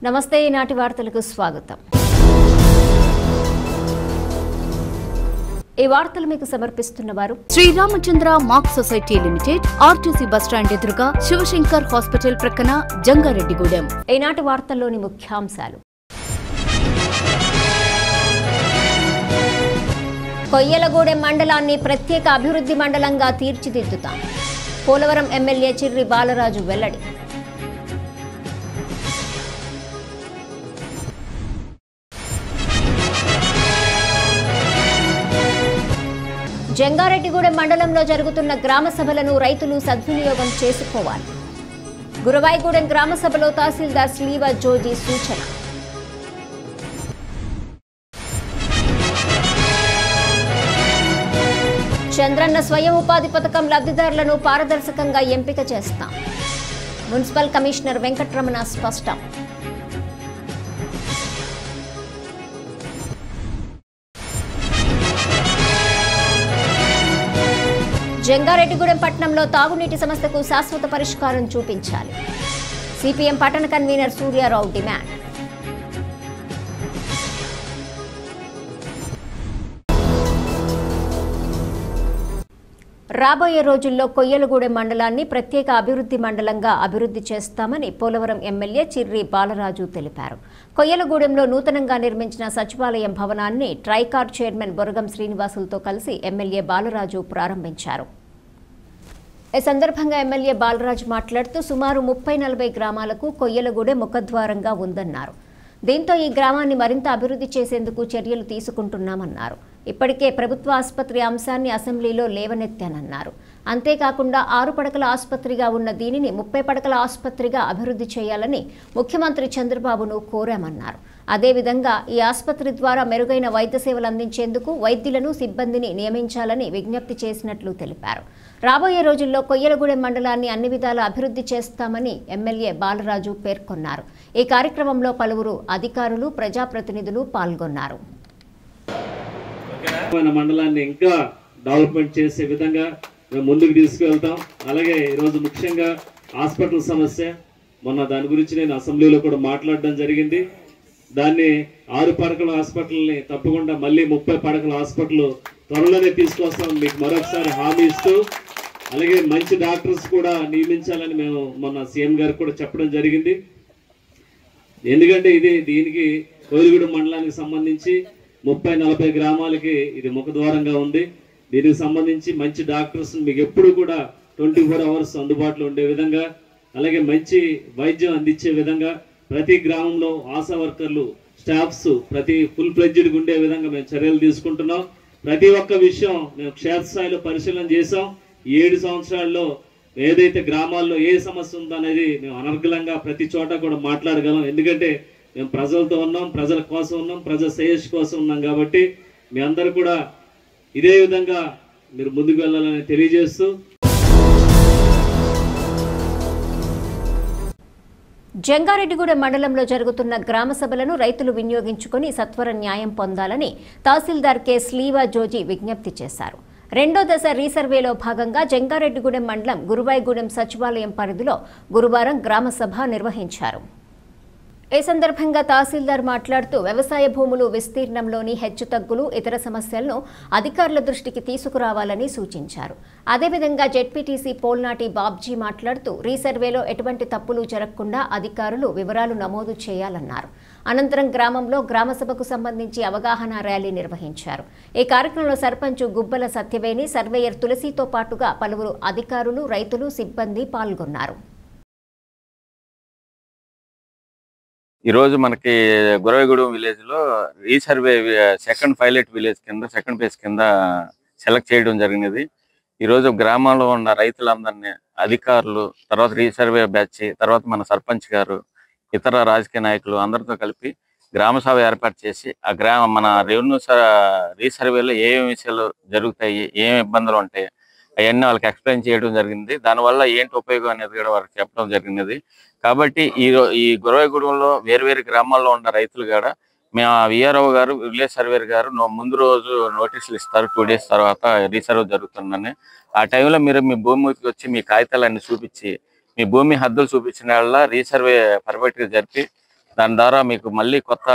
నమస్తే ఈనాటి వార్తలకు స్వాగతం. ఈ వార్తలు మీకు సమర్పిస్తున్న వారు Shri Ramachandra mark society limited, RTC bus stand ఎదురుగా, శివశంకర్ హాస్పిటల్ ప్రక్కన, జంగారెడ్డిగూడెం. ఈనాటి వార్తల్లోని ముఖ్యాంశాలు. కొయ్యలగూడెం మండలాన్ని ప్రత్యేక అభివృద్ధి మండలంగా తీర్చిదిద్దుతాం. పోలవరం ఎమ్మెల్యే చిర్రి బాలరాజు వెల్లడి. జంగారెడ్డిగూడెం మండలంలో జరుగుతున్న గ్రామ సభలను రైతులు సద్వినియోగం చేసుకోవాలి. గురవాయిగూడెం గ్రామ సభలో తహసీల్దార్ స్లీవా జోజీ సూచన. చంద్రన్న స్వయం ఉపాధి పథకం లబ్ధిదారులను పారదర్శకంగా ఎంపిక చేస్తాం. మున్సిపల్ కమిషనర్ వెంకటరమణ స్పష్టం. జంగారెడ్డిగూడెం పట్టణంలో తాగునీటి సమస్యకు శాశ్వత పరిష్కారం చూపించాలి. సిపిఎం పట్టణ కన్వీనర్ సూర్యారావు డిమాండ్. రాబోయే రోజుల్లో కొయ్యలగూడెం మండలాన్ని ప్రత్యేక అభివృద్ధి మండలంగా అభివృద్ధి చేస్తామని పోలవరం ఎమ్మెల్యే చిర్రి బాలరాజు తెలిపారు. కొయ్యలగూడెంలో నూతనంగా నిర్మించిన సచివాలయం భవనాన్ని ట్రైకార్ చైర్మన్ బొరగం శ్రీనివాసులతో కలిసి ఎమ్మెల్యే బాలరాజు ప్రారంభించారు. ఈ సందర్భంగా ఎమ్మెల్యే బాలరాజు మాట్లాడుతూ సుమారు 30-40 గ్రామాలకు కొయ్యలగూడెం ముఖద్వారంగా ఉందన్నారు. దీంతో ఈ గ్రామాన్ని మరింత అభివృద్ధి చేసేందుకు చర్యలు తీసుకుంటున్నామన్నారు. ఇప్పటికే ప్రభుత్వ ఆసుపత్రి అంశాన్ని అసెంబ్లీలో లేవనెత్తానన్నారు. అంతేకాకుండా 6 పడకల ఆసుపత్రిగా ఉన్న దీనిని 30 పడకల ఆసుపత్రిగా అభివృద్ధి చేయాలని ముఖ్యమంత్రి చంద్రబాబును కోరామన్నారు. అదేవిధంగా ఈ ఆసుపత్రి ద్వారా మెరుగైన వైద్య సేవలు అందించేందుకు వైద్యులను, సిబ్బందిని నియమించాలని విజ్ఞప్తి చేసినట్లు తెలిపారు. రాబోయే రోజుల్లో కొయ్యలగూడెం మండలాన్ని అన్ని విధాలా అభివృద్ధి చేస్తామని ఎమ్మెల్యే బాలరాజు పేర్కొన్నారు. ఈ కార్యక్రమంలో పలువురు అధికారులు, ప్రజాప్రతినిధులు పాల్గొన్నారు. మండలాన్ని ఇంకా డెవలప్మెంట్ చేసే విధంగా మేము ముందుకు తీసుకువెళ్తాం. అలాగే ఈరోజు ముఖ్యంగా హాస్పిటల్ సమస్య, మొన్న దాని గురించి నేను అసెంబ్లీలో కూడా మాట్లాడడం జరిగింది. దాన్ని 6 పడకల హాస్పిటల్ని తప్పకుండా మళ్ళీ 30 పడకల హాస్పిటల్ త్వరలోనే తీసుకొస్తాం మీకు మరొకసారి హామీ ఇస్తూ, అలాగే మంచి డాక్టర్స్ కూడా నియమించాలని మేము మొన్న సీఎం గారికి కూడా చెప్పడం జరిగింది. ఎందుకంటే దీనికి కోయిలగూడెం మండలానికి సంబంధించి 30-40 గ్రామాలకి ఇది ముఖద్వారంగా ఉంది. దీనికి సంబంధించి మంచి డాక్టర్స్ మీకు ఎప్పుడు కూడా 24 అవర్స్ అందుబాటులో ఉండే విధంగా, అలాగే మంచి వైద్యం అందించే విధంగా ప్రతి గ్రామంలో ఆశా వర్కర్లు, స్టాఫ్స్ ప్రతి ఫుల్ ఫ్లెడ్జ్డ్గా ఉండే విధంగా మేము చర్యలు తీసుకుంటున్నాం. ప్రతి ఒక్క విషయం మేము క్షేత్రస్థాయిలో పరిశీలన చేసాం. 7 సంవత్సరాల్లో ఏదైతే గ్రామాల్లో ఏ సమస్య ఉందనేది మేము అనర్గళంగా ప్రతి చోట కూడా మాట్లాడగలం. ఎందుకంటే మేము ప్రజలతో ఉన్నాం, ప్రజల కోసం ఉన్నాం, ప్రజల శ్రేయస్సు కోసం ఉన్నాం. కాబట్టి మీ అందరూ కూడా ఇదే విధంగా మీరు ముందుకు వెళ్ళాలని తెలియజేస్తూ, జంగారెడ్డిగూడెం మండలంలో జరుగుతున్న గ్రామ సభలను రైతులు వినియోగించుకుని సత్వర న్యాయం పొందాలని తహసీల్దార్ కె స్లీవా జోజీ విజ్ఞప్తి చేశారు. 2వ దశ రీసర్వేలో భాగంగా జంగారెడ్డిగూడెం మండలం గురువాయిగూడెం సచివాలయం పరిధిలో గురువారం గ్రామ సభ నిర్వహించారు. ఈ సందర్భంగా తహసీల్దార్ మాట్లాడుతూ వ్యవసాయ భూములు విస్తీర్ణంలోని హెచ్చుతగ్గులు, ఇతర సమస్యలను అధికారుల దృష్టికి తీసుకురావాలని సూచించారు. అదేవిధంగా జెడ్పీటీసీ పోల్నాటి బాబ్జీ మాట్లాడుతూ రీసర్వేలో ఎటువంటి తప్పులు జరగకుండా అధికారులు వివరాలు నమోదు చేయాలన్నారు. అనంతరం గ్రామంలో గ్రామసభకు సంబంధించి అవగాహన ర్యాలీ నిర్వహించారు. ఈ కార్యక్రమంలో సర్పంచ్ గుబ్బల సత్యవేణి, సర్వేయర్ తులసితో పాటుగా పలువురు అధికారులు, రైతులు, సిబ్బంది పాల్గొన్నారు. ఈరోజు మనకి గురవాయిగూడెం విలేజ్లో రీసర్వే సెకండ్ పైలట్ విలేజ్ కింద, సెకండ్ ఫేజ్ కింద సెలెక్ట్ చేయడం జరిగినది. ఈరోజు గ్రామంలో ఉన్న రైతులందరినీ, అధికారులు, తర్వాత రీసర్వే బ్యాచ్, తర్వాత మన సర్పంచ్ గారు, ఇతర రాజకీయ నాయకులు అందరితో కలిపి గ్రామ సభ ఏర్పాటు చేసి మన రెవెన్యూ రీసర్వేలో ఏమేమి విషయాలు జరుగుతాయి, ఏమి ఇబ్బందులు ఉంటాయి అవన్నీ వాళ్ళకి ఎక్స్ప్లెయిన్ చేయడం జరిగింది. దానివల్ల ఏంటి ఉపయోగం అనేది కూడా వాళ్ళకి చెప్పడం జరిగినది. కాబట్టి ఈ గురవాయిగూడెంలో వేరు గ్రామాల్లో ఉన్న రైతులు కూడా మేము విఆర్ఓ గారు, విలేజ్ సర్వేర్ గారు ముందు రోజు నోటీసులు ఇస్తారు. 2 days తర్వాత రీసర్వ్ జరుగుతుందని. ఆ టైంలో మీరు మీ భూమికి వచ్చి మీ కాగితాలన్నీ చూపించి మీ భూమి హద్దులు చూపించిన వాళ్ళ రీసర్వే పర్ఫెక్ట్గా జరిపి దాని ద్వారా మీకు మళ్ళీ కొత్త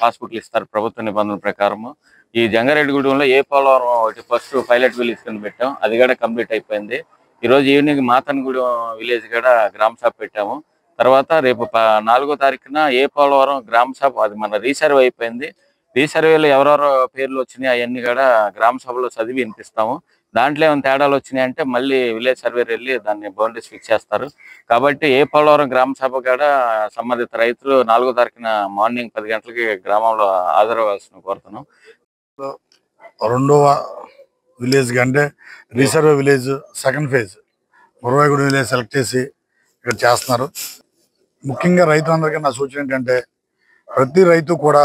పాస్బుక్లు ఇస్తారు ప్రభుత్వ నిబంధనల ప్రకారము. ఈ జంగారెడ్డిగూడెంలో ఏ పోలవరం ఒకటి ఫస్ట్ పైలట్ విలేజ్ కింద పెట్టాం, అది కూడా కంప్లీట్ అయిపోయింది. ఈరోజు ఈవినింగ్ మాతన్గూడెం విలేజ్ కూడా గ్రామ సభ పెట్టాము. తర్వాత రేపు 4వ తారీఖున ఏ పోలవరం గ్రామ సభ అది మన రీసర్వే అయిపోయింది. రీసర్వేలో ఎవరెవరో పేర్లు వచ్చినాయి అవన్నీ కూడా గ్రామ సభలో చదివి వినిపిస్తాము. దాంట్లో ఏమైనా తేడాలు వచ్చినాయి అంటే మళ్ళీ విలేజ్ సర్వేర్ వెళ్ళి దాన్ని బౌండరీస్ ఫిక్స్ చేస్తారు. కాబట్టి ఏ పోలవరం గ్రామ సభ కూడా సంబంధిత రైతులు 4వ తారీఖున మార్నింగ్ 10 గంటలకి గ్రామంలో హాజరవ్వాల్సిన కోరుతున్నాం. రెండవ విలేజ్ అంటే resurvey village second phase Guravayagudem village select చేసి ఇక్కడ చేస్తున్నారు. ముఖ్యంగా రైతులందరికీ నా సూచన ఏంటంటే ప్రతి రైతు కూడా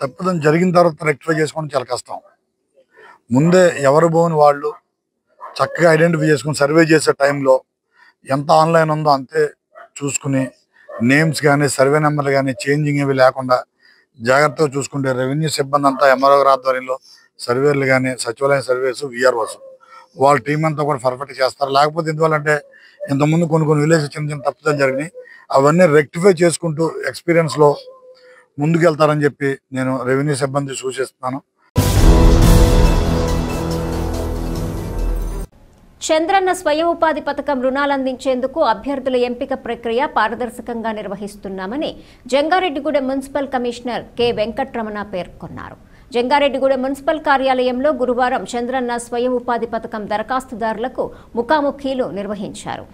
తప్పిదం జరిగిన తర్వాత రెక్టిఫై చేసుకోవడం చాలా కష్టం. ముందే ఎవరు భూమిని వాళ్ళు చక్కగా ఐడెంటిఫై చేసుకుని సర్వే చేసే టైంలో ఎంత ఆన్లైన్ ఉందో అంతే చూసుకుని నేమ్స్ కానీ సర్వే నెంబర్లు కానీ చేంజింగ్ ఏవి లేకుండా జాగ్రత్తగా చూసుకుంటే రెవెన్యూ సిబ్బంది అంతా ఎంఆర్ఓ ఆధ్వర్యంలో సర్వేలు కానీ సచివాలయం సర్వేస్ విఆర్ఓస్ వాళ్ళ టీం అంతా కూడా పర్ఫెక్ట్ చేస్తారు. లేకపోతే ఎందువల్లంటే ఇంతకుముందు కొన్ని విలేజ్ చిన్న చిన్న తప్పుదలు జరిగినాయి, అవన్నీ రెక్టిఫై చేసుకుంటూ ఎక్స్పీరియన్స్లో ముందుకు వెళ్తారని చెప్పి నేను రెవెన్యూ సిబ్బంది సూచిస్తున్నాను. చంద్రన్న స్వయం ఉపాధి పథకం రుణాలు అందించేందుకు అభ్యర్థుల ఎంపిక ప్రక్రియ పారదర్శకంగా నిర్వహిస్తున్నామని Jangareddygudem municipal commissioner K Venkatramana పేర్కొన్నారు. జంగారెడ్డిగూడెం మున్సిపల్ కార్యాలయంలో గురువారం చంద్రన్న స్వయం ఉపాధి పథకం దరఖాస్తుదారులకు ముఖాముఖీలు నిర్వహించారు.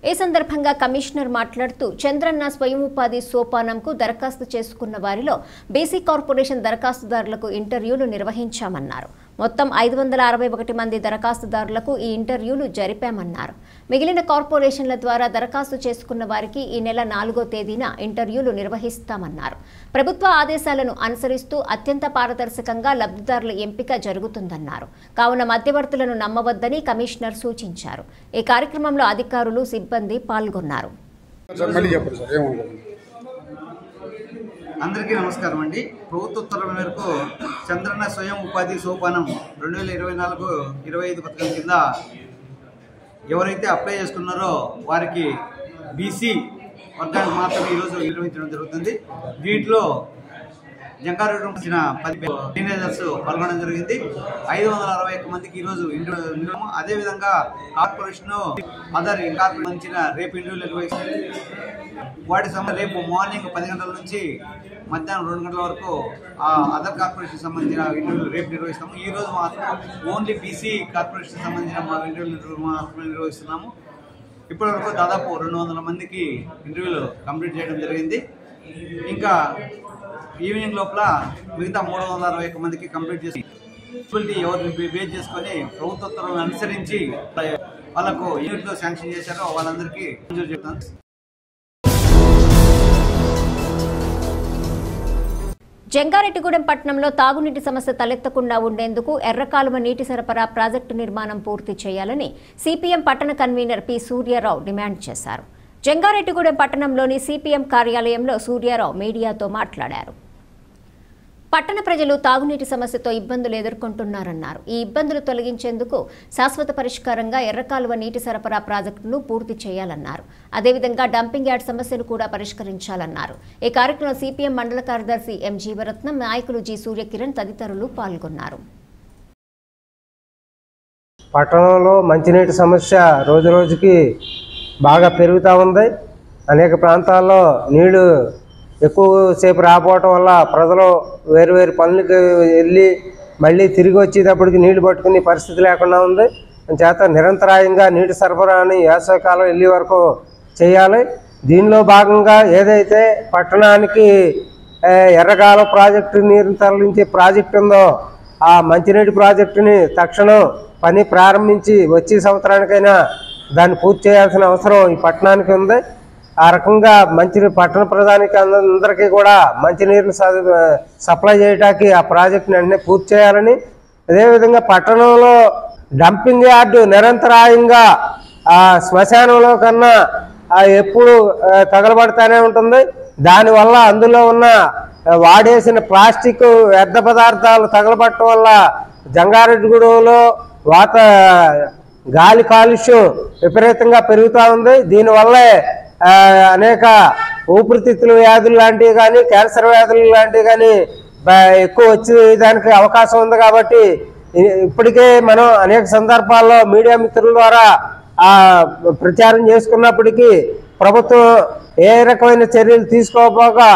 ఈ సందర్భంగా కమిషనర్ మాట్లాడుతూ చంద్రన్న స్వయం ఉపాధి సోపానంకు దరఖాస్తు చేసుకున్న వారిలో బీసీ కార్పొరేషన్ దరఖాస్తుదారులకు ఇంటర్వ్యూలు నిర్వహించామన్నారు. మొత్తం 561 మంది దరఖాస్తుదారులకు ఈ ఇంటర్వ్యూలు జరిపామన్నారు. మిగిలిన కార్పొరేషన్ల ద్వారా దరఖాస్తు చేసుకున్న వారికి ఈ నెల 4వ తేదీన ఇంటర్వ్యూలు నిర్వహిస్తామన్నారు. ప్రభుత్వ ఆదేశాలను అనుసరిస్తూ అత్యంత పారదర్శకంగా లబ్ధిదారుల ఎంపిక జరుగుతుందన్నారు. కావున మధ్యవర్తులను నమ్మవద్దని కమిషనర్ సూచించారు. ఈ కార్యక్రమంలో అధికారులు సిబ్బంది పాల్గొన్నారు. అందరికీ నమస్కారం అండి. ప్రభుత్వ ఉత్తర్వుల మేరకు చంద్రన్న స్వయం ఉపాధి సోపానం 2024-25 పథకం కింద ఎవరైతే అప్లై చేసుకున్నారో వారికి బీసీ వర్గానికి మాత్రమే ఈరోజు నిర్వహించడం జరుగుతుంది. దీంట్లో జంగారెడ్డిగూడెం వచ్చిన 10 టీనేజర్స్ పాల్గొనడం జరిగింది. 561 మందికి ఈరోజు ఇంటర్వ్యూ. అదేవిధంగా కార్పొరేషన్ అదర్ సంబంధించిన రేపు ఇంటర్వ్యూలు నిర్వహిస్తుంది. వాటి రేపు మార్నింగ్ 10 గంటల నుంచి మధ్యాహ్నం 2 గంటల వరకు అదర్ కార్పొరేషన్ సంబంధించిన ఇంటర్వ్యూలు రేపు నిర్వహిస్తాము. ఈ రోజు మాత్రం ఓన్లీ బీసీ కార్పొరేషన్ సంబంధించిన మా ఇంటర్వ్యూలు మాత్రమే నిర్వహిస్తున్నాము. ఇప్పటివరకు దాదాపు 200 మందికి ఇంటర్వ్యూలు కంప్లీట్ చేయడం జరిగింది. ఇంకా ఈవినింగ్ లోపల మిగతా 361 మందికి కంప్లీట్ చేసి ఎవరిని బేస్ చేసుకొని ప్రభుత్వ ఉత్తర్వులను అనుసరించి వాళ్ళకు యూనిట్లో శాంక్షన్ చేశారో వాళ్ళందరికీ మంజూరు చెప్తాను. జంగారెడ్డిగూడెం పట్టణంలో తాగునీటి సమస్య తలెత్తకుండా ఉండేందుకు ఎర్రకాలువ నీటి సరఫరా ప్రాజెక్టు నిర్మాణం పూర్తి చేయాలని సిపిఎం పట్టణ కన్వీనర్ పి సూర్యారావు డిమాండ్ చేశారు. జంగారెడ్డిగూడెం పట్టణంలోని సిపిఎం కార్యాలయంలో సూర్యారావు మీడియాతో మాట్లాడారు. పట్టణ ప్రజలు తాగునీటి సమస్యతో ఇబ్బందులు ఎదుర్కొంటున్నారన్నారు. ఈ ఇబ్బందులు తొలగించేందుకు శాశ్వత పరిష్కారంగా ఎర్రకాలువ నీటి సరఫరా ప్రాజెక్టును పూర్తి చేయాలన్నారు. అదేవిధంగా డంపింగ్ యార్డ్ సమస్యను కూడా పరిష్కరించాలన్నారు. ఈ కార్యక్రమంలో సిపిఎం మండల కార్యదర్శి ఎం జీవరత్నం, నాయకులు జి సూర్యకిరణ్ తదితరులు పాల్గొన్నారు. పట్టణంలో మంచినీటి సమస్య రోజురోజుకి బాగా పెరుగుతూ ఉంది. అనేక ప్రాంతాల్లో నీళ్లు ఎక్కువసేపు రాకపోవటం వల్ల ప్రజలు వేరు పనులకి వెళ్ళి మళ్ళీ తిరిగి వచ్చేటప్పటికి నీళ్లు పట్టుకునే పరిస్థితి లేకుండా ఉంది. చేత నిరంతరాయంగా నీటి సరఫరాని వేసవికాలం వెళ్ళే వరకు చేయాలి. దీనిలో భాగంగా ఏదైతే పట్టణానికి ఎర్రకాలువ ప్రాజెక్టు నీరు తరలించే ప్రాజెక్టు ఉందో ఆ మంచినీటి ప్రాజెక్టుని తక్షణం పని ప్రారంభించి వచ్చే సంవత్సరానికైనా దాన్ని పూర్తి చేయాల్సిన అవసరం ఈ పట్టణానికి ఉంది. ఆ రకంగా పట్టణ ప్రజానికి అందరికీ కూడా మంచినీరుని సప్లై చేయడానికి ఆ ప్రాజెక్టుని వెంటనే పూర్తి చేయాలని, అదేవిధంగా పట్టణంలో డంపింగ్ యార్డు నిరంతరాయంగా ఆ శ్మశానంలో కన్నా ఎప్పుడు తగలబడతానే ఉంటుంది. దానివల్ల అందులో ఉన్న వాడేసిన ప్లాస్టిక్ వ్యర్థ పదార్థాలు తగలబడటం వల్ల జంగారెడ్డిగూడెంలో గాలి కాలుష్యం విపరీతంగా పెరుగుతూ ఉంది. దీనివల్లే అనేక ఊపిరితిత్తుల వ్యాధులు లాంటివి కానీ క్యాన్సర్ వ్యాధులు లాంటివి కానీ ఎక్కువ వచ్చేదానికి అవకాశం ఉంది. కాబట్టి ఇప్పటికే మనం అనేక సందర్భాల్లో మీడియా మిత్రుల ద్వారా ప్రచారం చేసుకున్నప్పటికీ ప్రభుత్వం ఏ రకమైన చర్యలు తీసుకోకపోగా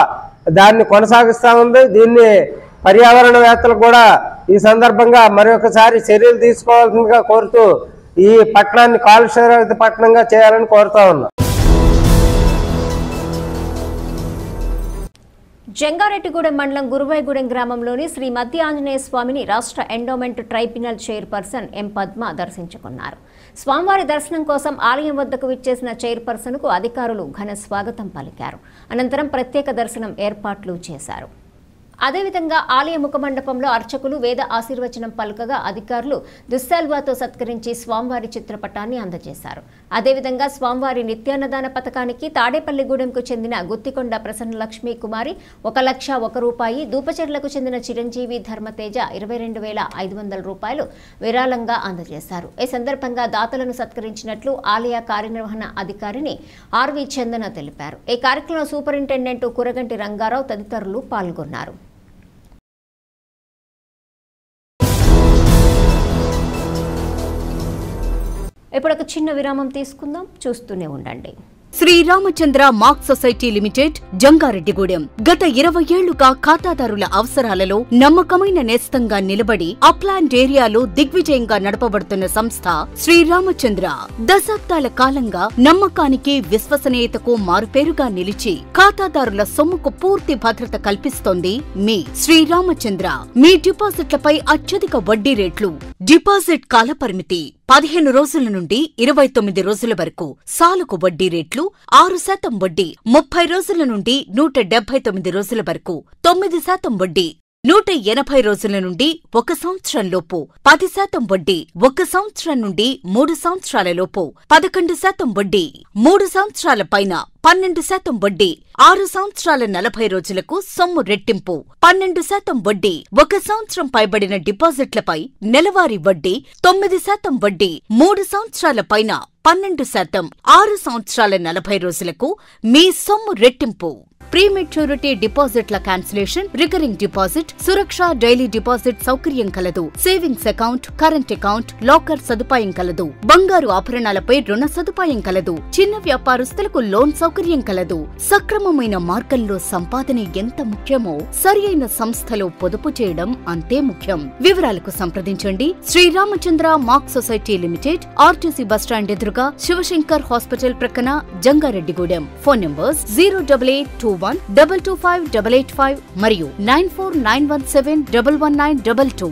దాన్ని కొనసాగిస్తూ ఉంది. దీన్ని పర్యావరణవేత్తలు కూడా ఈ సందర్భంగా మరొకసారి చర్యలు తీసుకోవాల్సిందిగా కోరుతూ ఈ పట్టణాన్ని కాలుష్యరహిత పట్టణంగా చేయాలని కోరుతా ఉన్నాం. జంగారెడ్డిగూడెం మండలం గురువాయిగూడెం గ్రామంలోని శ్రీ మధ్య ఆంజనేయ స్వామిని రాష్ట్ర ఎండోమెంట్ ట్రైబ్యునల్ చైర్పర్సన్ ఎం పద్మ దర్శించుకున్నారు. స్వామివారి దర్శనం కోసం ఆలయం వద్దకు విచ్చేసిన చైర్పర్సన్కు అధికారులు ఘన స్వాగతం పలికారు. అనంతరం ప్రత్యేక దర్శనం ఏర్పాట్లు చేశారు. అదేవిధంగా ఆలయ ముఖమండపంలో అర్చకులు వేద ఆశీర్వచనం పలుకగా అధికారులు దుస్సాల్వాతో సత్కరించి స్వామివారి చిత్రపటాన్ని అందజేశారు. అదేవిధంగా స్వామివారి నిత్యాన్నదాన పథకానికి తాడేపల్లిగూడెంకు చెందిన గుత్తికొండ ప్రసన్నలక్ష్మీ కుమారి 1,01,000 రూపాయి, దూపచెర్లకు చెందిన చిరంజీవి ధర్మతేజ 22,500 రూపాయలు విరాళంగా అందజేశారు. ఈ సందర్భంగా దాతలను సత్కరించినట్లు ఆలయ కార్యనిర్వహణ అధికారిని ఆర్వి చందన తెలిపారు. ఈ కార్యక్రమంలో సూపరింటెండెంట్ కురగంటి రంగారావు తదితరులు పాల్గొన్నారు. ఇప్పుడు ఒక చిన్న విరామం తీసుకుందాం, చూస్తూనే ఉండండి. Sriramachandra mark society limited Jangareddygudem గత 20 ఏళ్లుగా ఖాతాదారుల అవసరాలలో నమ్మకమైన నేస్తంగా నిలబడి అప్లాండ్ ఏరియాలో దిగ్విజయంగా నడపబడుతున్న సంస్థ శ్రీరామచంద్ర. దశాబ్దాల కాలంగా నమ్మకానికి విశ్వసనీయతకు మారుపేరుగా నిలిచి ఖాతాదారుల సొమ్ముకు పూర్తి భద్రత కల్పిస్తోంది మీ శ్రీరామచంద్ర. మీ డిపాజిట్లపై అత్యధిక వడ్డీ రేట్లు, డిపాజిట్ కాలపరిమితి 15 రోజుల నుండి 29 రోజుల వరకు, సాలుకు వడ్డీ రేట్లు 6% వడ్డీ, 30 రోజుల నుండి 179 రోజుల వరకు 9% వడ్డీ, 180 రోజుల నుండి 1 సంవత్సరం లోపు 10% వడ్డీ, 1 సంవత్సరం నుండి 3 సంవత్సరాల లోపు 11% వడ్డీ, 3 సంవత్సరాల పైన 12% వడ్డీ, 6 సంవత్సరాల 40 రోజులకు సొమ్ము రెట్టింపు 12% వడ్డీ, 1 సంవత్సరం పైబడిన డిపాజిట్లపై నెలవారీ వడ్డీ 9% వడ్డీ, 3 సంవత్సరాల పైన 12%, 6 సంవత్సరాల 40 రోజులకు మీ సొమ్ము రెట్టింపు. ప్రీమెచ్యూరిటీ డిపాజిట్ల క్యాన్సిలేషన్, రికరింగ్ డిపాజిట్, సురక్ష డైలీ డిపాజిట్ సౌకర్యం కలదు. Savings account, current account, locker సదుపాయం కలదు. బంగారు ఆభరణాలపై రుణ సదుపాయం కలదు. చిన్న వ్యాపారస్తులకు లోన్ సౌకర్యం కలదు. సక్రమమైన మార్గంలో సంపాదన ఎంత ముఖ్యమో సరియైన సంస్థలో పొదుపు చేయడం అంతే ముఖ్యం. వివరాలకు సంప్రదించండి. Sriramachandra mark society limited, RTC bus stand ఎదురుగా, శివశంకర్ హాస్పిటల్ ప్రక్కన, జంగారెడ్డిగూడెం. ఫోన్ నంబర్స్ 08821225885 మరియు 9491711922.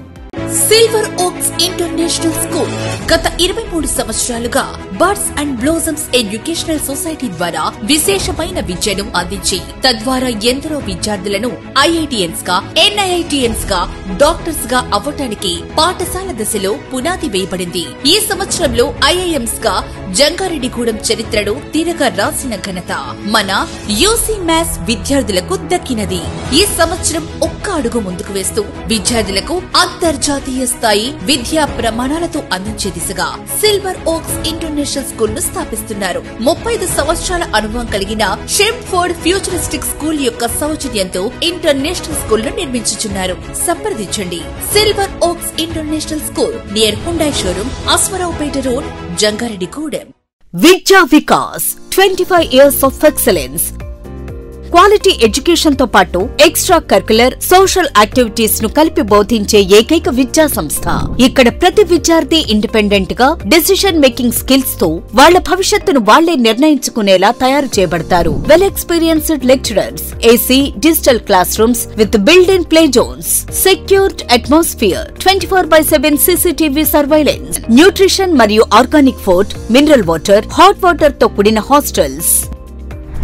సిల్వర్ ఓక్స్ ఇంటర్నేషనల్ స్కూల్ గత 23 సంవత్సరాలుగా birds and blossoms educational society ద్వారా విశేషమైన విద్యను అందించి తద్వారా ఎందరో విద్యార్థులను ఐఐటిఎన్స్ గా, ఎన్ఐఐటిఎన్స్ గా, డాక్టర్స్ గా అవ్వటానికి పాఠశాల దశలో పునాది వేయబడింది. ఈ సంవత్సరంలో ఐఐఎంస్ గా జంగారెడ్డిగూడెం చరిత్రను తిరగ రాసిన ఘనత మన యూసీ మ్యాథ్స్ విద్యార్థులకు దక్కినది. ఈ సంవత్సరం ఒక్క అడుగు ముందుకు వేస్తూ విద్యార్థులకు అంతర్జాతీయ స్థాయి విద్యా ప్రమాణాలతో అందించే దిశగా సిల్వర్ ఓక్స్ ఇంటర్నేషనల్ స్కూల్ ను స్థాపిస్తున్నారు. 35 సంవత్సరాల అనుభవం కలిగిన షెంఫోర్డ్ ఫ్యూచరిస్టిక్ స్కూల్ యొక్క సౌజన్యంతో ఇంటర్నేషనల్ స్కూల్ ను నిర్మించుచున్నారు. సంప్రదించండి. Silver oaks international school near Hyundai showroom, Aswaraopeta road, Jangareddygudem. Vidya Vikas 25 years of excellence. Quality education తో పాటు ఎక్స్ట్రా కరికులర్, సోషల్ యాక్టివిటీస్ ను కలిపి బోధించే ఏకైక విద్యా సంస్థ. ఇక్కడ ప్రతి విద్యార్థి ఇండిపెండెంట్ గా డెసిషన్ మేకింగ్ స్కిల్స్ తో వాళ్ల భవిష్యత్తును వాళ్లే నిర్ణయించుకునేలా తయారు చేయబడతారు. Well experienced lecturers, AC digital classrooms with build in play zones, secured atmosphere, 24/7 CCTV surveillance, nutrition మరియు organic food, mineral water, hot water తో కూడిన హాస్టల్స్.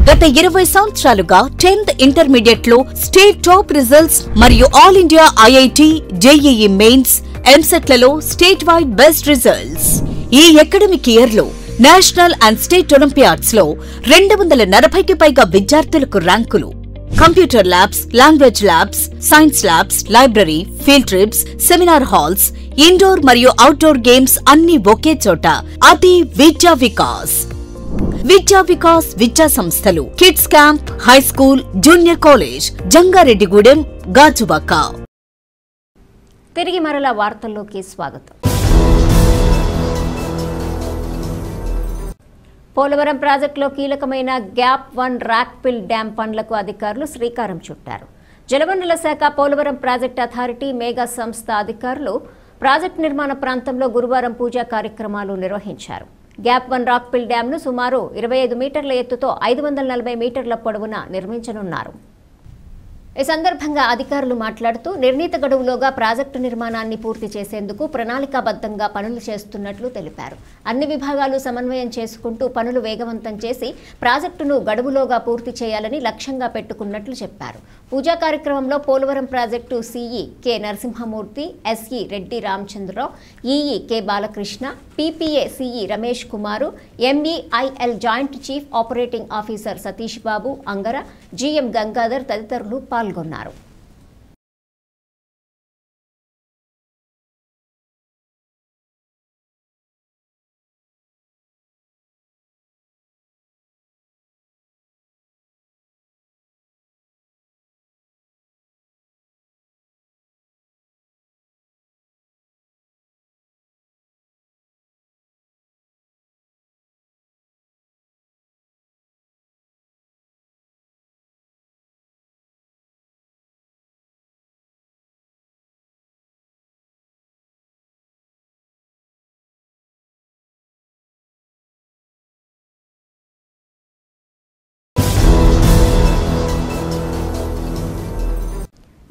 గత 20 సంవత్సరాలుగా 10th ఇంటర్మీడియట్ లో స్టేట్ టాప్ రిజల్ట్స్ మరియు all India IIT, JEE mains, ఎంసెట్లలో state wide best results. ఈ academic year లో నేషనల్ అండ్ స్టేట్ ఒలింపియాడ్స్ లో 240కి పైగా విద్యార్థులకు ర్యాంకులు. Computer labs, language labs, science labs, library, field trips, seminar halls, indoor మరియు అవుట్డోర్ గేమ్స్ అన్ని ఒకే చోట. అది విద్యా వికాస్. విద్యా వికాస్ విద్యా సంస్థలు, kids camp, high school, junior college, Jangareddygudem, Gajuwaka. తిరిగి మరలా వార్తల్లోకి స్వాగతం. పోలవరం ప్రాజెక్టులో కీలకమైన గ్యాప్ 1 రాక్పిల్ డ్యాం పనులకు అధికారులు శ్రీకారం చుట్టారు. జలవనరుల శాఖ, పోలవరం ప్రాజెక్టు అథారిటీ, మేఘా సంస్థ అధికారులు ప్రాజెక్టు నిర్మాణ ప్రాంతంలో గురువారం పూజా కార్యక్రమాలు నిర్వహించారు. గ్యాప్ 1 రాక్పిల్ డ్యాంను సుమారు 25 మీటర్ల ఎత్తుతో 540 మీటర్ల పొడవున నిర్మించనున్నారు. ఈ సందర్భంగా అధికారులు మాట్లాడుతూ నిర్ణీత గడువులోగా ప్రాజెక్టు నిర్మాణాన్ని పూర్తి చేసేందుకు ప్రణాళికాబద్ధంగా పనులు చేస్తున్నట్లు తెలిపారు. అన్ని విభాగాలు సమన్వయం చేసుకుంటూ పనులు వేగవంతం చేసి ప్రాజెక్టును గడువులోగా పూర్తి చేయాలని లక్ష్యంగా పెట్టుకున్నట్లు చెప్పారు. పూజా కార్యక్రమంలో Polavaram project CE K Narasimhamurthy, SE Reddy Ramachandrarao, EE K Balakrishna, PPA CE Ramesh Kumar, MEIL joint chief operating officer Satish Babu, Angara, GM Gangadhar తదితరులు పాల్గొన్నారు.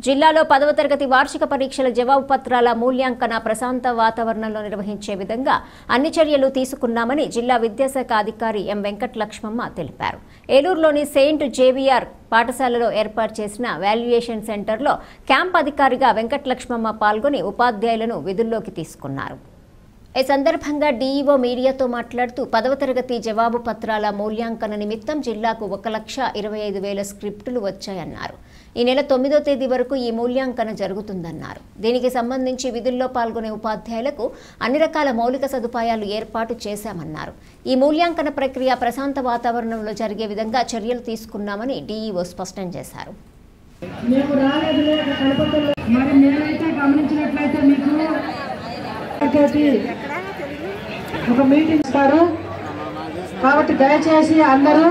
జిల్లాలో 10వ తరగతి వార్షిక పరీక్షల జవాబు పత్రాల మూల్యాంకన ప్రశాంత వాతావరణంలో నిర్వహించే విధంగా అన్ని చర్యలు తీసుకున్నామని జిల్లా విద్యాశాఖ అధికారి ఎం వెంకటలక్ష్మమ్మ తెలిపారు. ఏలూరులోని సెయింట్ జేవియర్ పాఠశాలలో ఏర్పాటు చేసిన వాల్యుయేషన్ సెంటర్లో క్యాంప్ అధికారిగా వెంకటలక్ష్మమ్మ పాల్గొని ఉపాధ్యాయులను విధుల్లోకి తీసుకున్నారు. ఈ సందర్భంగా డీఈఓ మీడియాతో మాట్లాడుతూ 10వ తరగతి జవాబు పత్రాల మూల్యాంకన నిమిత్తం జిల్లాకు 1,25,000 స్క్రిప్టులు వచ్చాయన్నారు. ఈ నెల 9వ తేదీ వరకు ఈ మూల్యాంకన జరుగుతుందన్నారు. దీనికి సంబంధించి విధుల్లో పాల్గొనే ఉపాధ్యాయులకు అన్ని రకాల మౌలిక సదుపాయాలు ఏర్పాటు చేశామన్నారు. ఈ మూల్యాంకన ప్రక్రియ ప్రశాంత వాతావరణంలో జరిగే విధంగా చర్యలు తీసుకున్నామని డీఈఓ స్పష్టం చేశారు. ఒక మీటింగ్ ఇస్తారు కాబట్టి దయచేసి అందరూ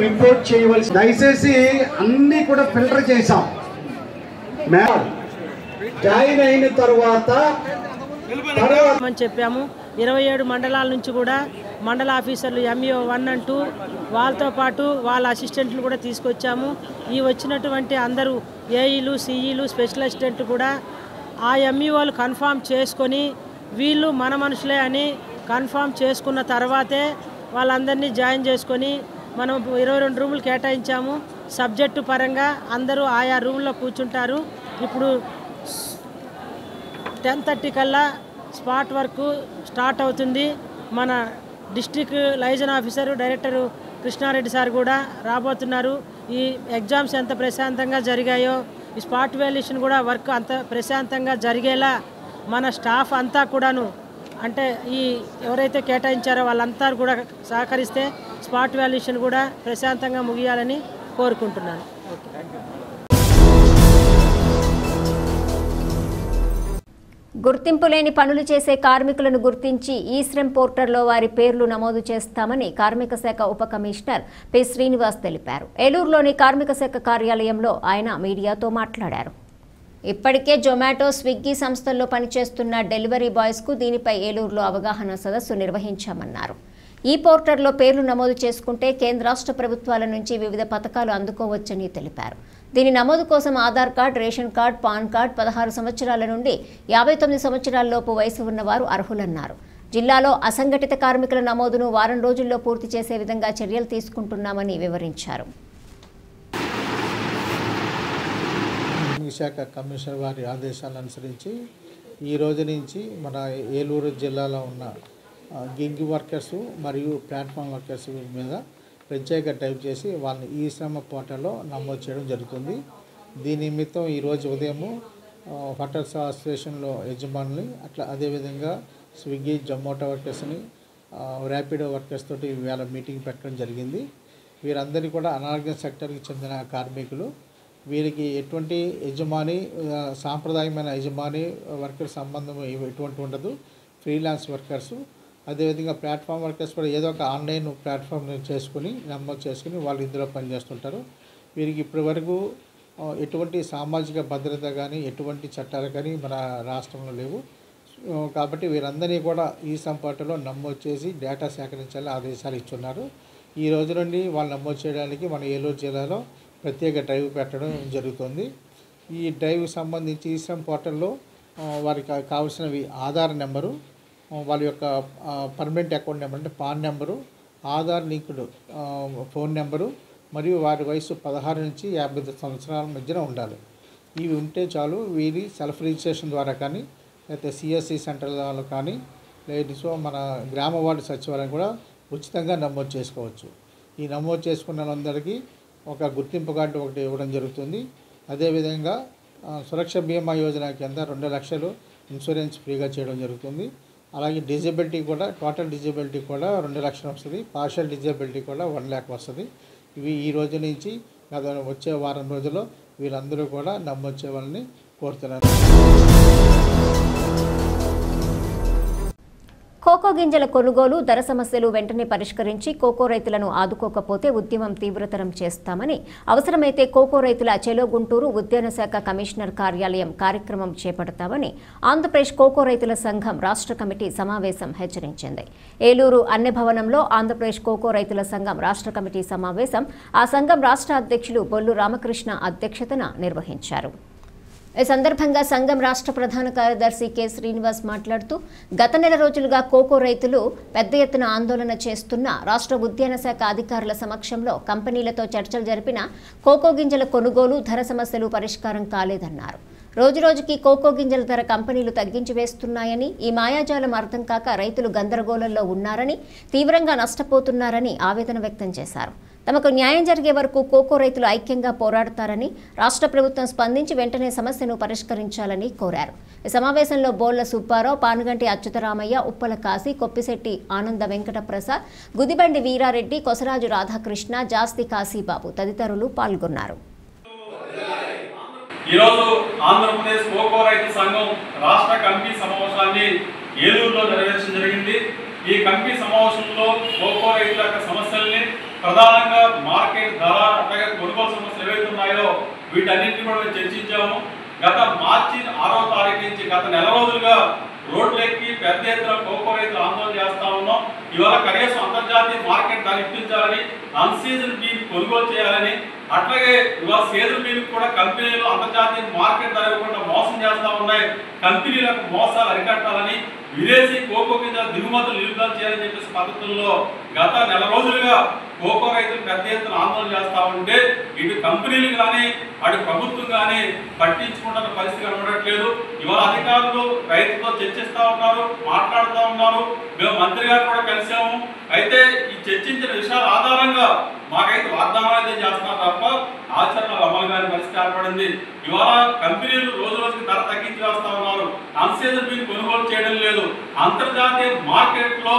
రిపోర్ట్ చేయవలసి, దయచేసి అన్ని కూడా ఫిల్టర్ చేసాం. జాయిన్ అయిన తర్వాత చెప్పాము. 27 మండలాల నుంచి కూడా మండల ఆఫీసర్లు ఎంఈఓ 1 and 2 వాళ్ళతో పాటు వాళ్ళ అసిస్టెంట్లు కూడా తీసుకొచ్చాము. ఈ వచ్చినటువంటి అందరూ ఏఈలు, సిఈలు, స్పెషల్ అసిస్టెంట్లు కూడా ఆ ఎంఈఓలు కన్ఫామ్ చేసుకొని వీళ్ళు మన మనుషులే అని కన్ఫామ్ చేసుకున్న తర్వాతే వాళ్ళందరినీ జాయిన్ చేసుకొని మనం 22 రూములు కేటాయించాము. సబ్జెక్టు పరంగా అందరూ ఆయా రూమ్లో కూర్చుంటారు. ఇప్పుడు 10:30 కల్లా స్పాట్ వర్క్ స్టార్ట్ అవుతుంది. మన district liaison officer director Krishnareddy sir కూడా రాబోతున్నారు. ఈ ఎగ్జామ్స్ ఎంత ప్రశాంతంగా జరిగాయో ఈ స్పాట్ వాల్యుయేషన్ కూడా వర్క్ అంత ప్రశాంతంగా జరిగేలా మన స్టాఫ్ అంతా కూడాను, అంటే ఈ ఎవరైతే కేటాయించారో వాళ్ళంతా కూడా సహకరిస్తే స్పాట్ వాల్యుయేషన్ కూడా ప్రశాంతంగా ముగియాలని కోరుకుంటున్నాను. గుర్తింపు లేని పనులు చేసే కార్మికులను గుర్తించి ఈ-శ్రమ్ పోర్టల్లో వారి పేర్లు నమోదు చేస్తామని కార్మిక శాఖ ఉప కమిషనర్ పి శ్రీనివాస్ తెలిపారు. ఏలూరులోని కార్మిక శాఖ కార్యాలయంలో ఆయన మీడియాతో మాట్లాడారు. ఇప్పటికే జొమాటో, స్విగ్గీ సంస్థల్లో పనిచేస్తున్న డెలివరీ బాయ్స్కు దీనిపై ఏలూరులో అవగాహన సదస్సు నిర్వహించామన్నారు. ఈ పోర్టల్లో పేర్లు నమోదు చేసుకుంటే కేంద్ర రాష్ట్ర ప్రభుత్వాల నుంచి వివిధ పథకాలు అందుకోవచ్చని తెలిపారు. దీని నమోదు కోసం Aadhaar card, ration card, pan card 16 సంవత్సరాల నుండి 59 సంవత్సరాలలోపు వయసు ఉన్నవారు అర్హులన్నారు. జిల్లాలో అసంఘటిత కార్మికుల నమోదును వారం రోజుల్లో పూర్తి చేసే విధంగా చర్యలు తీసుకుంటున్నామని వివరించారు. శాఖ కమిషనర్ వారి ఆదేశాలను అనుసరించి ఈ రోజు నుంచి మన ఏలూరు జిల్లాలో ఉన్న గిగ్ వర్కర్స్ మరియు ప్లాట్ఫామ్ వర్కర్స్ మీద ప్రత్యేక టైప్ చేసి వాళ్ళని ఈ-శ్రమ్ పోర్టల్లో నమోదు చేయడం జరుగుతుంది. దీని నిమిత్తం ఈరోజు ఉదయము హోటల్స్ అసోసియేషన్లో యజమానులు, అట్లా అదేవిధంగా స్విగ్గీ జొమాటో వర్కర్స్ని ర్యాపిడో వర్కర్స్ తోటి ఇవాళ మీటింగ్ పెట్టడం జరిగింది. వీరందరినీ కూడా అనార్గనైజ్డ్ సెక్టర్కి చెందిన కార్మికులు. వీరికి ఎటువంటి యజమాని సాంప్రదాయమైన యజమాని వర్కర్ సంబంధం ఎటువంటి ఉండదు. ఫ్రీలాన్స్ వర్కర్సు, అదేవిధంగా ప్లాట్ఫామ్ వర్కర్స్ కూడా ఏదో ఒక ఆన్లైన్ ప్లాట్ఫామ్ చేసుకుని నమోదు చేసుకుని వాళ్ళు ఇందులో పనిచేస్తుంటారు. వీరికి ఇప్పటి వరకు ఎటువంటి సామాజిక భద్రత కానీ ఎటువంటి చట్టాలు కానీ మన రాష్ట్రంలో లేవు. కాబట్టి వీరందరినీ కూడా ఈ సంపాటలో నమోదు చేసి డేటా సేకరించాలని ఆదేశాలు ఇచ్చున్నారు. ఈ రోజు నుండి వాళ్ళు నమోదు చేయడానికి మన ఏలూరు జిల్లాలో ప్రత్యేక డ్రైవ్ పెట్టడం జరుగుతుంది. ఈ డ్రైవ్కి సంబంధించి ఈ శ్రమ్ పోర్టల్లో వారికి కావాల్సినవి ఆధార్ నెంబరు, వాళ్ళ యొక్క పర్మనెంట్ అకౌంట్ నెంబర్ అంటే pan number, Aadhaar linked phone number మరియు వారి వయసు 16 నుంచి 50 సంవత్సరాల మధ్యన ఉండాలి. ఇవి ఉంటే చాలు. వీరి సెల్ఫ్ రిజిస్ట్రేషన్ ద్వారా కానీ లేకపోతే సిఎస్సి సెంటర్లలో కానీ లేదు మన గ్రామ వార్డు సచివాలయం కూడా ఉచితంగా నమోదు చేసుకోవచ్చు. ఈ నమోదు చేసుకున్న వాళ్ళందరికీ ఒక గుర్తింపు కార్డు ఒకటి ఇవ్వడం జరుగుతుంది. అదేవిధంగా సురక్ష బీమా యోజన కింద 2 లక్షలు ఇన్సూరెన్స్ ఫ్రీగా చేయడం జరుగుతుంది. అలాగే డిజబిలిటీ కూడా, టోటల్ డిజబిలిటీ కూడా 2 లక్షలు వస్తుంది. పార్షియల్ డిజబిలిటీ కూడా 1 lakh వస్తుంది. ఇవి ఈ రోజు నుంచి వచ్చే వారం రోజుల్లో వీళ్ళందరూ కూడా నమోదు చేయాలని కోరుతున్నారు. కోకో గింజల కొనుగోలు, ధర సమస్యలు వెంటనే పరిష్కరించి కోకో రైతులను ఆదుకోకపోతే ఉద్యమం తీవ్రతరం చేస్తామని, అవసరమైతే కోకో రైతుల చెలో గుంటూరు ఉద్యాన శాఖ కమిషనర్ కార్యాలయం కార్యక్రమం చేపడతామని ఆంధ్రప్రదేశ్ కోకో రైతుల సంఘం రాష్ట్ర కమిటీ సమావేశం హెచ్చరించింది. ఏలూరు అన్నె భవనంలో ఆంధ్రప్రదేశ్ కోకో రైతుల సంఘం రాష్ట్ర కమిటీ సమావేశం ఆ సంఘం రాష్ట్ర అధ్యక్షులు బొల్లు రామకృష్ణ అధ్యక్షతన నిర్వహించారు. ఈ సందర్భంగా సంఘం రాష్ట్ర ప్రధాన కార్యదర్శి కె శ్రీనివాస్ మాట్లాడుతూ, గత నెల రోజులుగా కోకో రైతులు పెద్ద ఎత్తున ఆందోళన చేస్తున్న రాష్ట్ర ఉద్యాన శాఖ అధికారుల సమక్షంలో కంపెనీలతో చర్చలు జరిపిన కోకో గింజల కొనుగోలు, ధర సమస్యలు పరిష్కారం కాలేదన్నారు. రోజురోజుకి కోకో గింజల ధర కంపెనీలు తగ్గించి వేస్తున్నాయని, ఈ మాయాజాలం అర్థం కాక రైతులు గందరగోళంలో ఉన్నారని, తీవ్రంగా నష్టపోతున్నారని ఆవేదన వ్యక్తం చేశారు. తమకు న్యాయం జరిగే వరకు కోకో రైతులు ఐక్యంగా పోరాడతారని, రాష్ట్ర ప్రభుత్వం స్పందించి వెంటనే సమస్యను పరిష్కరించాలని కోరారు. ఈ సమావేశంలో బోళ్ల సుబ్బారావు, పానుగంటి అచ్యుతరామయ్య, ఉప్పల కాశీ, కొప్పిశెట్టి ఆనంద వెంకట ప్రసాద్, గుదిబండి వీరారెడ్డి, కొసరాజు రాధాకృష్ణ, జాస్తి కాశీబాబు తదితరులు పాల్గొన్నారు. ఈరోజు ఆంధ్రప్రదేశ్ కోకో రైతు సంఘం రాష్ట్ర కమిటీ సమావేశాన్ని ఏలూరులో నిర్వహించడం జరిగింది. ఈ కమిటీ సమావేశంలో కోకో రైతుల యొక్క సమస్యల్ని, ప్రధానంగా మార్కెట్ ధర, అట్లాగే కొనుగోలు సమస్యలు ఏవైతే ఉన్నాయో వీటన్నింటినీ కూడా మేము చర్చించాము. గత మార్చి 6వ తారీఖు నుంచి గత నెల రోజులుగా రోడ్లెక్కి పెద్ద ఎత్తున కోకో రైతులు ఆందోళన చేస్తా ఉన్నాం. ఇవాళ కనీసం అంతర్జాతీయ మార్కెట్ ధర ఇప్పించాలని, అన్సీజన్ బీన్ కొనుగోలు చేయాలని, అట్లాగే ఇవాళ సీజన్ బీన్ కూడా కంపెనీలు అంతర్జాతీయ మార్కెట్ ధర ఇవ్వకుండా మోసం చేస్తూ ఉన్నాయి. కంపెనీలకు మోసాలు అరికట్టాలని, విదేశీ కోకో గింజల దిగుమతులు నిలుపుదల చేయాలని చెప్పేసి పద్ధతుల్లో గత నెల రోజులుగా కోకో రైతులు పెద్ద ఎత్తున ఆందోళన చేస్తూ ఉంటే ఇటు కంపెనీలు కానీ అటు ప్రభుత్వం కానీ పట్టించుకుంటున్న పరిస్థితి కనబడట్లేదు. ఇవాళ అధికారులు రైతులతో చర్చిస్తూ ఉన్నారు, మాట్లాడుతూ ఉన్నారు. మేము మంత్రి గారు కూడా కలిసాము. అయితే ఈ చర్చించిన విషయాల ఆధారంగా మాకైతే వాగ్దానాలు అయితే చేస్తున్నారు తప్ప ఆచరణలో అమలు కాని పరిస్థితి ఏర్పడింది. ఇవాళ కంపెనీలు రోజు రోజుకి ధర తగ్గించి వేస్తా ఉన్నారు. అన్సీజన్ బీన్ కొనుగోలు చేయడం లేదు. అంతర్జాతీయ మార్కెట్ లో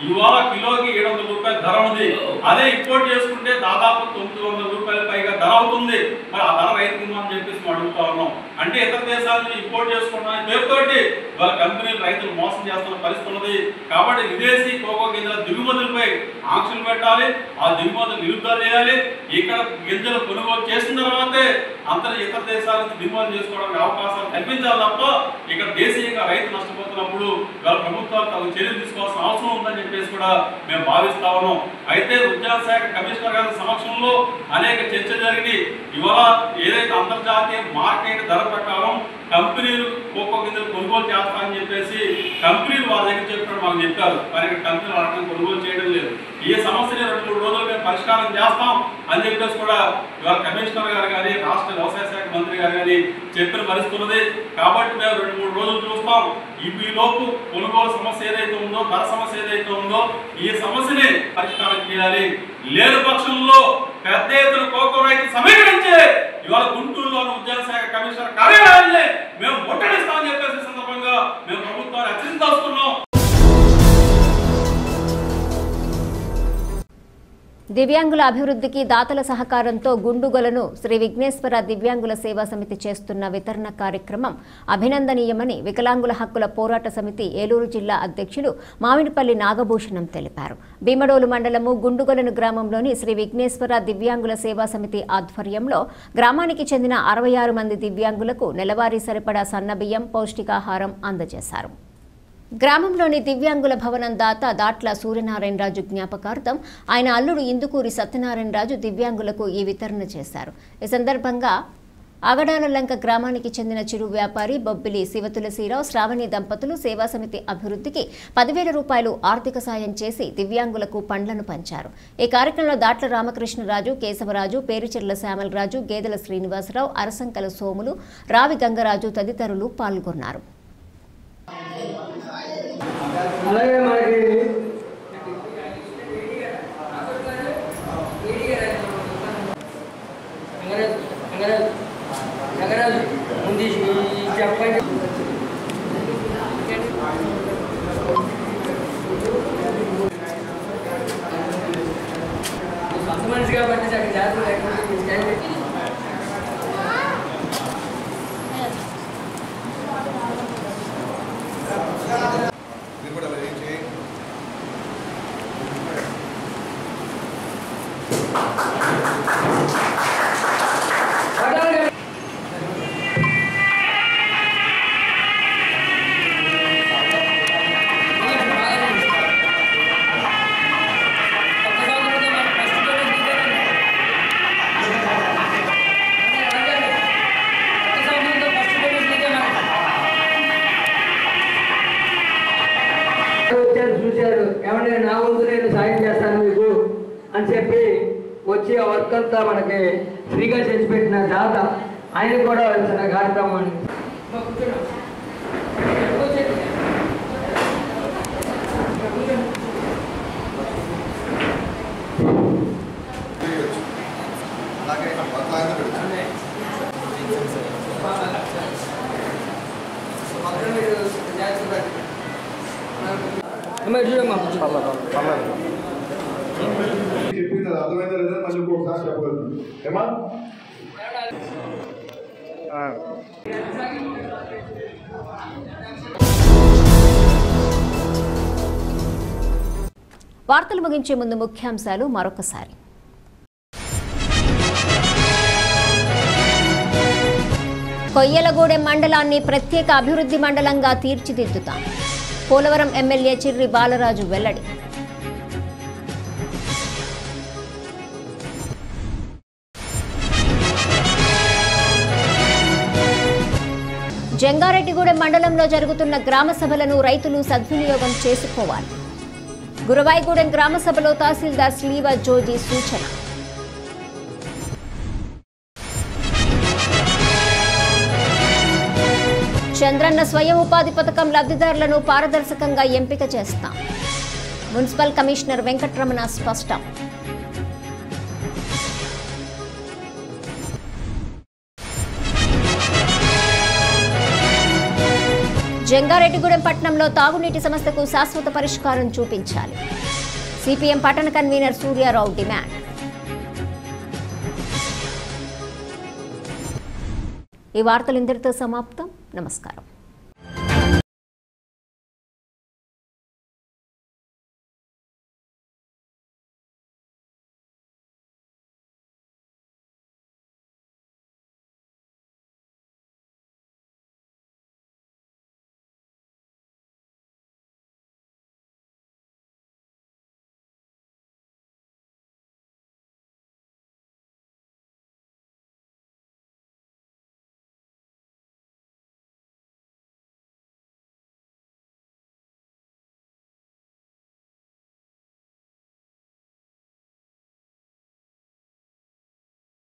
ఇవాళ కిలోకి 700 రూపాయల ధర ఉంది. అదే ఇంపోర్ట్ చేసుకుంటే దాదాపు 900 రూపాయల పైగా ధర అవుతుంది. మరి ఆ ధర రైతుకు మనం చెప్పేసి అడుగుతా ఉన్నాం. అంటే ఇతర దేశాల నుంచి ఇంపోర్ట్ చేసుకుంటామని పేరుతోటి వాళ్ళ కంపెనీలు రైతులు మోసం చేస్తున్న పరిస్థితి ఉన్నది. కాబట్టి విదేశీ కోకో గింజల దిగుమతులపై ఆంక్షలు పెట్టాలి, ఆ దిగుమతులు నిలుపుదల చేయాలి. ఇక్కడ గింజలు కొనుగోలు చేసిన తర్వాతే ఇతర దేశాల నుంచి దిగుమతి చేసుకోవడానికి అవకాశాలు కల్పించాలి తప్ప ఇక్కడ దేశీయంగా రైతు నష్టపోతున్నప్పుడు వాళ్ళ ప్రభుత్వాలు తగు చర్యలు తీసుకోవాల్సిన అవసరం ఉందని చెప్పేసి కూడా మేము భావిస్తా ఉన్నాం. అయితే ఉద్యాన శాఖ కమిషనర్ గారి సమక్షంలో అనేక చర్చలు జరిగి ఇవాళ ఏదైతే అంతర్జాతీయ మార్కెట్ ధర ప్రకారం కంపెనీలు కోకో గింజలు కొనుగోలు చేస్తామని చెప్పేసి కంపెనీలు వాళ్ళ దగ్గర చెప్పడం మాకు చెప్పారు. కానీ ఇక్కడ కంపెనీలు అర్థం కొనుగోలు చేయడం లేదు. ఈ సమస్యని 2-3 రోజులు మేము పరిష్కారం చేస్తాం అని చెప్పేసి కూడా ఇవాళ కమిషనర్ గారు కానీ రాష్ట్ర వ్యవసాయ శాఖ మంత్రి గారు కానీ చెప్పిన పరిస్థితి ఉన్నది. కాబట్టి మేము 2-3 రోజులు చూస్తాం. ఈ లోపు కొనుగోలు సమస్య ఏదైతే ఉందో, ధర సమస్య ఏదైతే ఉందో ఈ సమస్యని పరిష్కారం చేయాలి. లేని పక్షంలో పెద్ద ఎత్తున కోకో రైతు సమీకరించే ఇవాళ గుంటూరులోని ఉద్యాన శాఖ కమిషనర్ కార్యాలయాన్ని మేము ముట్టడిస్తామని చెప్పేసి సందర్భంగా మేము ప్రభుత్వాన్ని హెచ్చరిస్తున్నాం. దివ్యాంగుల అభివృద్ధికి దాతల సహకారంతో గుండుగొలను శ్రీ విఘ్నేశ్వర దివ్యాంగుల సేవా సమితి చేస్తున్న వితరణ కార్యక్రమం అభినందనీయమని వికలాంగుల హక్కుల పోరాట సమితి ఏలూరు జిల్లా అధ్యక్షులు మామిడిపల్లి నాగభూషణం తెలిపారు. భీమడోలు మండలము గుండుగొలను గ్రామంలోని శ్రీ విఘ్నేశ్వర దివ్యాంగుల సేవా సమితి ఆధ్వర్యంలో గ్రామానికి చెందిన 66 మంది దివ్యాంగులకు నెలవారీ సరిపడా సన్నబియ్యం, పౌష్టికాహారం అందజేశారు. గ్రామంలోని దివ్యాంగుల భవనం దాత దాట్ల సూర్యనారాయణరాజు జ్ఞాపకార్థం ఆయన అల్లుడు ఇందుకూరి సత్యనారాయణరాజు దివ్యాంగులకు ఈ వితరణ చేశారు. ఈ సందర్భంగా అగడాలలంక గ్రామానికి చెందిన చిరు వ్యాపారి బొబ్బిలి శివతులసీరావు, శ్రావణి దంపతులు సేవా సమితి అభివృద్ధికి 10,000 రూపాయలు ఆర్థిక సాయం చేసి దివ్యాంగులకు పండ్లను పంచారు. ఈ కార్యక్రమంలో దాట్ల రామకృష్ణరాజు, కేశవరాజు, పేరుచెర్ల శ్యామలరాజు, గేదెల శ్రీనివాసరావు, అరసంకల సోములు, రావి గంగరాజు తదితరులు పాల్గొన్నారు. అలాగే మనకి నగరాజు ముందు చెప్పండి. సొంత మనిషి కాబట్టి అక్కడ జాగ్రత్త. చూశారు, ఏమంటే నా వంతు నేను సాయం చేస్తాను మీకు అని చెప్పి వచ్చి ఆ వర్క్ అంతా మనకి ఫ్రీగా చేసి పెట్టిన దాత ఆయన కూడా వచ్చిన కార్యక్రమం. చెప్పింది అర్థమైందా లేదా మళ్ళీ ఇంకొకసారి చెప్పగలను ఏమా? వార్తలు ముగించే ముందు ముఖ్యాంశాలు మరొకసారి. కొయ్యలగూడెం మండలాన్ని ప్రత్యేక అభివృద్ధి మండలంగా తీర్చిదిద్దుతాం. పోలవరం ఎమ్మెల్యే చిర్రి బాలరాజు వెల్లడి. జంగారెడ్డిగూడెం మండలంలో జరుగుతున్న గ్రామ సభలను రైతులు సద్వినియోగం చేసుకోవాలి. గురవాయిగూడెం గ్రామ సభలో తహసీల్దార్ స్లీవ జోజీ సూచన. చంద్రన్న స్వయం ఉపాధి పథకం లబ్ధిదారులను పారదర్శకంగా ఎంపిక చేస్తాం. మున్సిపల్ కమిషనర్ వెంకటరమణ స్పష్టం. జంగారెడ్డిగూడెం పట్టణంలో తాగునీటి సమస్యకు శాశ్వత పరిష్కారం చూపించాలి. సిపిఎం పట్టణ కన్వీనర్ సూర్యారావు డిమాండ్. ఈ వార్తలు ఇంతటితో సమాప్తం. నమస్కారం.